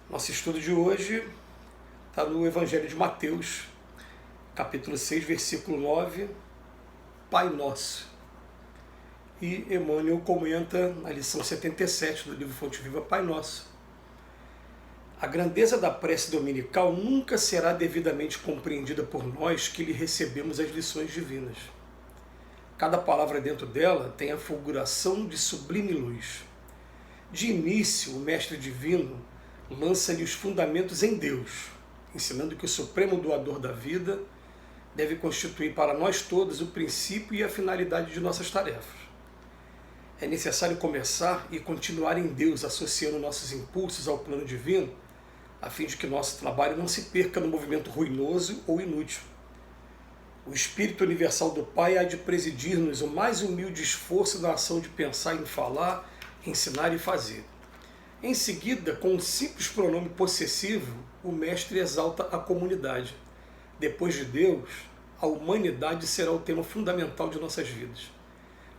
Nosso estudo de hoje está no Evangelho de Mateus, capítulo 6, versículo 9, Pai Nosso. E Emmanuel comenta na lição 77 do livro Fonte Viva, Pai Nosso. A grandeza da prece dominical nunca será devidamente compreendida por nós que lhe recebemos as lições divinas. Cada palavra dentro dela tem a fulguração de sublime luz. De início, o Mestre Divino lança-lhe os fundamentos em Deus, ensinando que o supremo doador da vida deve constituir para nós todos o princípio e a finalidade de nossas tarefas. É necessário começar e continuar em Deus, associando nossos impulsos ao plano divino, a fim de que nosso trabalho não se perca no movimento ruinoso ou inútil. O Espírito Universal do Pai há de presidir-nos o mais humilde esforço na ação de pensar em falar, ensinar e fazer. Em seguida, com um simples pronome possessivo, o Mestre exalta a comunidade. Depois de Deus, a humanidade será o tema fundamental de nossas vidas.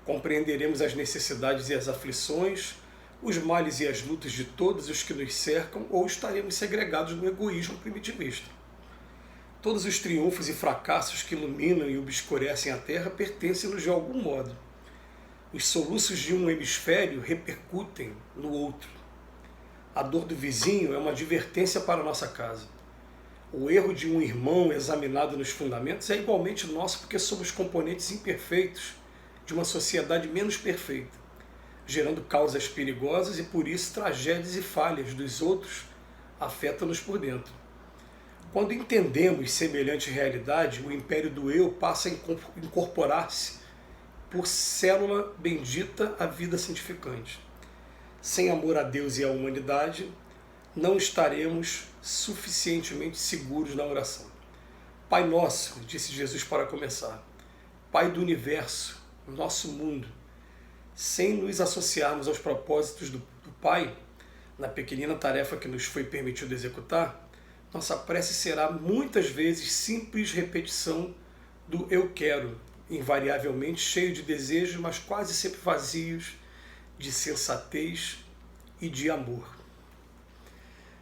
Compreenderemos as necessidades e as aflições, os males e as lutas de todos os que nos cercam, ou estaremos segregados no egoísmo primitivista. Todos os triunfos e fracassos que iluminam e obscurecem a Terra pertencem-nos de algum modo. Os soluços de um hemisfério repercutem no outro. A dor do vizinho é uma advertência para a nossa casa. O erro de um irmão examinado nos fundamentos é igualmente nosso porque somos componentes imperfeitos de uma sociedade menos perfeita, gerando causas perigosas e por isso tragédias e falhas dos outros afetam-nos por dentro. Quando entendemos semelhante realidade, o império do eu passa a incorporar-se por célula bendita à vida santificante. Sem amor a Deus e à humanidade, não estaremos suficientemente seguros na oração. Pai nosso, disse Jesus para começar, Pai do universo, nosso mundo, sem nos associarmos aos propósitos do Pai, na pequenina tarefa que nos foi permitido executar, nossa prece será muitas vezes simples repetição do eu quero, invariavelmente cheio de desejos, mas quase sempre vazios de sensatez e de amor.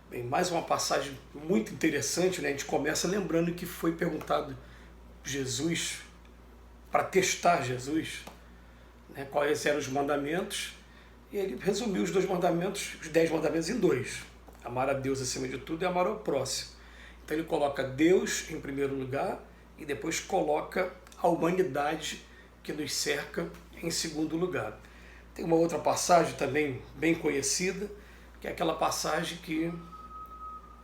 Bem, mais uma passagem muito interessante, né? A gente começa lembrando que foi perguntado Jesus, para testar Jesus, né, quais eram os mandamentos, e ele resumiu os 10 mandamentos em 2. Amar a Deus acima de tudo e amar ao próximo. Então ele coloca Deus em primeiro lugar e depois coloca a humanidade que nos cerca em segundo lugar. Tem uma outra passagem também bem conhecida, que é aquela passagem que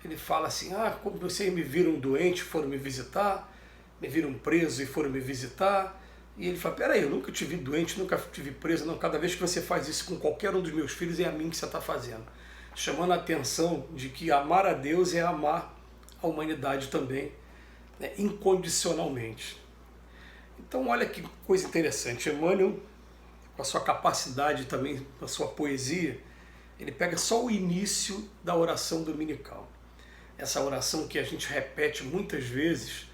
ele fala assim, como vocês me viram doente, foram me visitar, me viram preso e foram me visitar, e ele fala, peraí, eu nunca te vi doente, nunca te vi preso, não, cada vez que você faz isso com qualquer um dos meus filhos, é a mim que você está fazendo. Chamando a atenção de que amar a Deus é amar a humanidade também, né, incondicionalmente. Então olha que coisa interessante, Emmanuel, com a sua capacidade também, com a sua poesia, ele pega só o início da oração dominical. Essa oração que a gente repete muitas vezes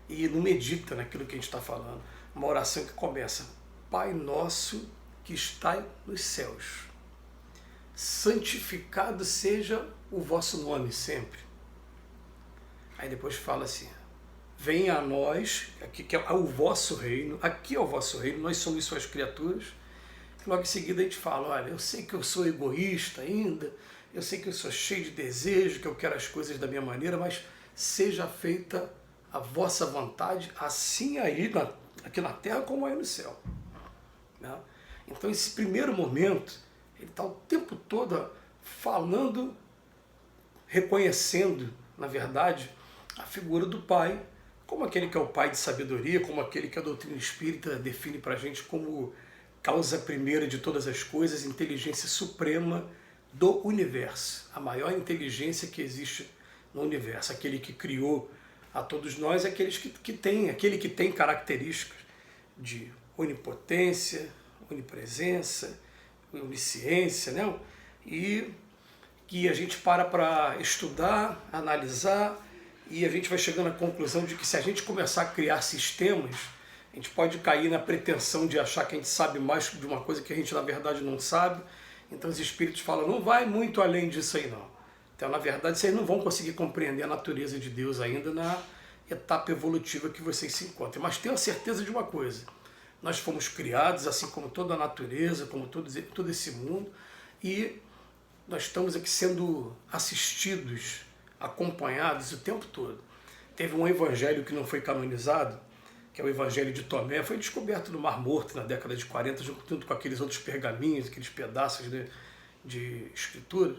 e não medita naquilo que a gente está falando. Uma oração que começa, Pai Nosso que está nos céus, santificado seja o vosso nome sempre. Aí depois fala assim, venha a nós, aqui que é o vosso reino, aqui é o vosso reino, nós somos suas criaturas. Logo em seguida a gente fala, olha, eu sei que eu sou egoísta ainda, eu sei que eu sou cheio de desejo, que eu quero as coisas da minha maneira, mas seja feita a vossa vontade, assim aí aqui na terra como aí no céu. Né? Então esse primeiro momento, ele está o tempo todo falando, reconhecendo, na verdade, a figura do Pai, como aquele que é o Pai de sabedoria, como aquele que a doutrina espírita define para a gente como causa primeira de todas as coisas, inteligência suprema do universo, a maior inteligência que existe no universo, aquele que criou a todos nós, aquele que tem características de onipotência, onipresença, onisciência, né? E que a gente para estudar, analisar, e a gente vai chegando à conclusão de que se a gente começar a criar sistemas, a gente pode cair na pretensão de achar que a gente sabe mais de uma coisa que a gente na verdade não sabe. Então os espíritos falam, não vai muito além disso aí não. Então, na verdade, vocês não vão conseguir compreender a natureza de Deus ainda na etapa evolutiva que vocês se encontram. Mas tenham certeza de uma coisa: nós fomos criados, assim como toda a natureza, como todo esse mundo, e nós estamos aqui sendo assistidos, acompanhados o tempo todo. Teve um evangelho que não foi canonizado, que é o Evangelho de Tomé, foi descoberto no Mar Morto na década de 40, junto com aqueles outros pergaminhos, aqueles pedaços de escritura.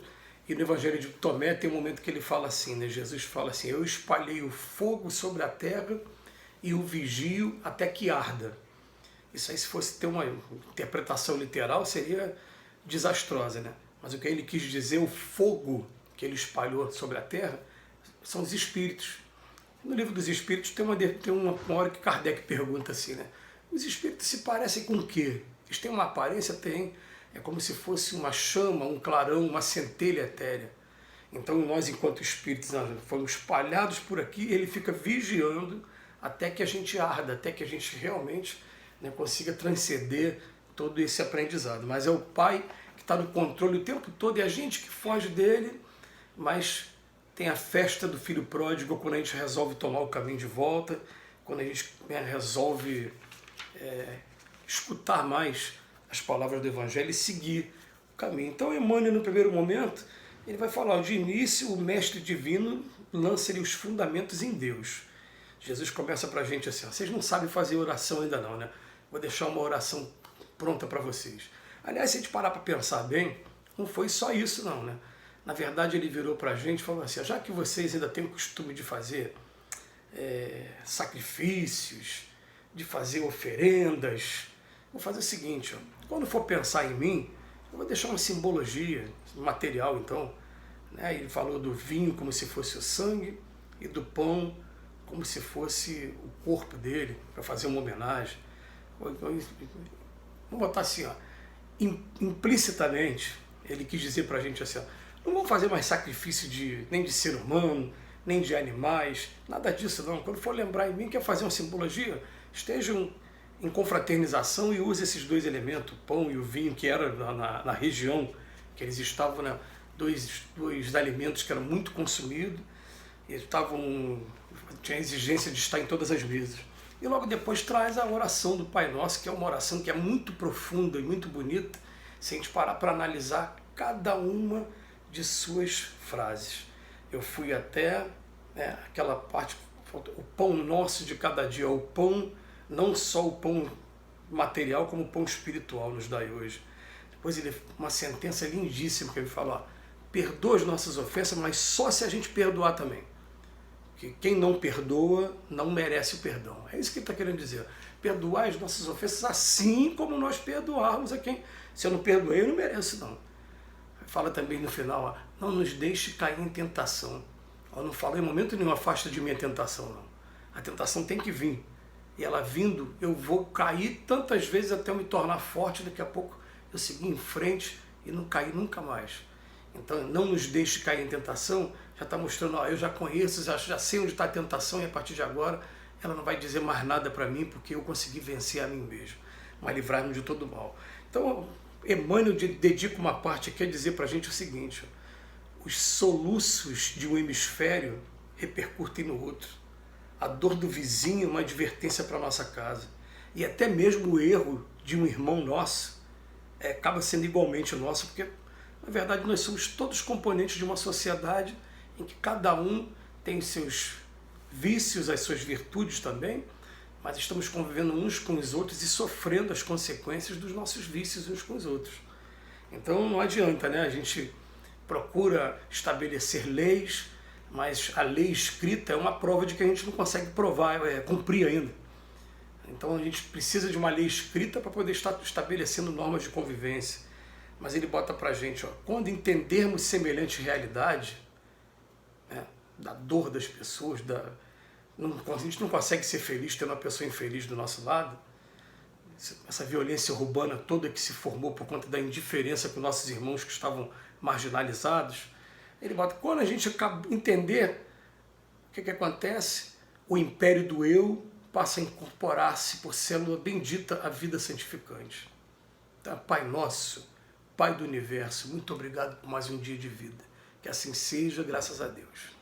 E no Evangelho de Tomé tem um momento que ele fala assim, né? Jesus fala assim: eu espalhei o fogo sobre a terra e o vigio até que arda. Isso aí, se fosse ter uma interpretação literal, seria desastrosa, né? Mas o que ele quis dizer, o fogo que ele espalhou sobre a terra, são os espíritos. No livro dos Espíritos tem uma hora que Kardec pergunta assim, né? Os espíritos se parecem com o quê? Eles têm uma aparência? Tem. É como se fosse uma chama, um clarão, uma centelha etérea. Então nós, enquanto espíritos, nós fomos espalhados por aqui, ele fica vigiando até que a gente arda, até que a gente realmente, né, consiga transcender todo esse aprendizado. Mas é o Pai que está no controle o tempo todo, e a gente que foge dele, mas tem a festa do filho pródigo quando a gente resolve tomar o caminho de volta, quando a gente resolve escutar mais as palavras do Evangelho e seguir o caminho. Então Emmanuel, no primeiro momento, ele vai falar: de início o Mestre Divino lança-lhe os fundamentos em Deus. Jesus começa para a gente assim: ó, vocês não sabem fazer oração ainda não, né? Vou deixar uma oração pronta para vocês. Aliás, se a gente parar para pensar bem, não foi só isso não, né? Na verdade, ele virou para a gente e falou assim: já que vocês ainda têm o costume de fazer sacrifícios, de fazer oferendas, vou fazer o seguinte, ó, quando for pensar em mim, eu vou deixar uma simbologia material, então. Né? Ele falou do vinho como se fosse o sangue e do pão como se fosse o corpo dele, para fazer uma homenagem. Vamos botar assim, ó, implicitamente, ele quis dizer para a gente assim: ó, não vamos fazer mais sacrifício nem de ser humano, nem de animais, nada disso não. Quando for lembrar em mim, quer fazer uma simbologia, estejam em confraternização e use esses dois elementos, o pão e o vinho, que era na região que eles estavam, né, dois alimentos que eram muito consumidos, e tinha a exigência de estar em todas as mesas. E logo depois traz a oração do Pai Nosso, que é uma oração que é muito profunda e muito bonita, se a gente parar para analisar cada uma de suas frases. Eu fui até aquela parte, o pão nosso de cada dia, o pão, não só o pão material, como o pão espiritual nos dai hoje. Depois uma sentença lindíssima que ele fala: ó, perdoa as nossas ofensas, mas só se a gente perdoar também. Que quem não perdoa não merece o perdão. É isso que ele está querendo dizer. Perdoar as nossas ofensas assim como nós perdoarmos a quem. Se eu não perdoei, eu não mereço não. Fala também no final: ó, não nos deixe cair em tentação. Eu não falo em momento nenhum: afasta de mim a tentação, não. A tentação tem que vir. E ela vindo, eu vou cair tantas vezes até eu me tornar forte, daqui a pouco eu seguir em frente e não cair nunca mais. Então, não nos deixe cair em tentação, já está mostrando: ó, eu já conheço, já sei onde está a tentação, e a partir de agora ela não vai dizer mais nada para mim, porque eu consegui vencer a mim mesmo, mas livrar-me de todo mal. Então, Emmanuel dedica uma parte aqui a dizer para a gente o seguinte: ó, os soluços de um hemisfério repercutem no outro. A dor do vizinho é uma advertência para a nossa casa. E até mesmo o erro de um irmão nosso acaba sendo igualmente nosso, porque, na verdade, nós somos todos componentes de uma sociedade em que cada um tem seus vícios, as suas virtudes também, mas estamos convivendo uns com os outros e sofrendo as consequências dos nossos vícios uns com os outros. Então não adianta, né? A gente procura estabelecer leis, mas a lei escrita é uma prova de que a gente não consegue cumprir ainda. Então a gente precisa de uma lei escrita para poder estar estabelecendo normas de convivência. Mas ele bota para a gente: ó, quando entendermos semelhante realidade, né, da dor das pessoas, a gente não consegue ser feliz tendo uma pessoa infeliz do nosso lado, essa violência urbana toda que se formou por conta da indiferença com nossos irmãos que estavam marginalizados. Ele bota: quando a gente entender o que acontece, o império do eu passa a incorporar-se por célula bendita à vida santificante. Então, Pai Nosso, Pai do Universo, muito obrigado por mais um dia de vida. Que assim seja, graças a Deus.